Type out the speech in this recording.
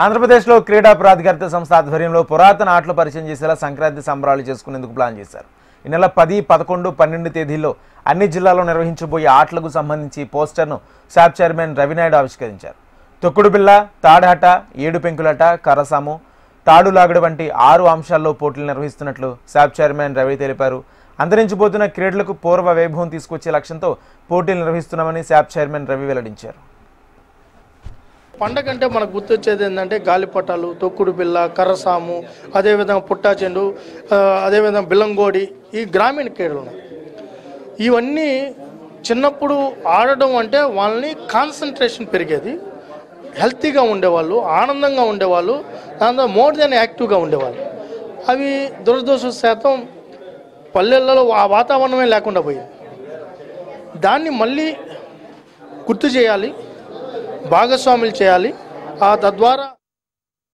ఆంధ్రప్రదేశ్లో క్రీడా ప్రాధికారిత సంస్థ ఆధ్వర్యంలో పురాతన ఆటలు పరిచయం చేసేలా సంక్రాంతి సంబరాలు చేసుకునేందుకు ప్లాన్ చేశారు. ఈ నెల 10, 11, 12 తేదీల్లో అన్ని జిల్లాల్లో నిర్వహించబోయే ఆటలకు సంబంధించి పోస్టర్ను శాప్ చైర్మన్ రవినాయుడు ఆవిష్కరించారు. తొక్కుడు బిళ్ళ, తాడాట, ఏడు పెంకులాట, కర్రసాము, తాడులాగుడు వంటి 6 అంశాల్లో పోటీలు నిర్వహిస్తున్నట్లు శాప్ చైర్మన్ రవి తెలిపారు. అంతరించిపోతున్న క్రీడలకు పూర్వ వైభవం తీసుకొచ్చే లక్ష్యంతో పోటీలు నిర్వహిస్తున్నామని శాప్ చైర్మన్ రవి వెల్లడించారు. పండగ అంటే మనకు గుర్తొచ్చేది ఏంటంటే గాలిపటాలు, తొక్కుడు బిళ్ళ, కర్రసాము, అదేవిధంగా పుట్టా చెండు, అదేవిధంగా బిల్లంగోడి, ఈ గ్రామీణ క్రీడలు ఉన్నాయి. ఇవన్నీ చిన్నప్పుడు ఆడడం అంటే వాళ్ళని కాన్సన్ట్రేషన్ పెరిగేది, హెల్తీగా ఉండేవాళ్ళు, ఆనందంగా ఉండేవాళ్ళు, దాంతో మోర్ దెన్ యాక్టివ్గా ఉండేవాళ్ళు. అవి దురదృష్టవశాతం పల్లెల్లో ఆ వాతావరణమే లేకుండా పోయింది. దాన్ని మళ్ళీ గుర్తు చేయాలి, భాగస్వాములు చేయాలి. తద్వారా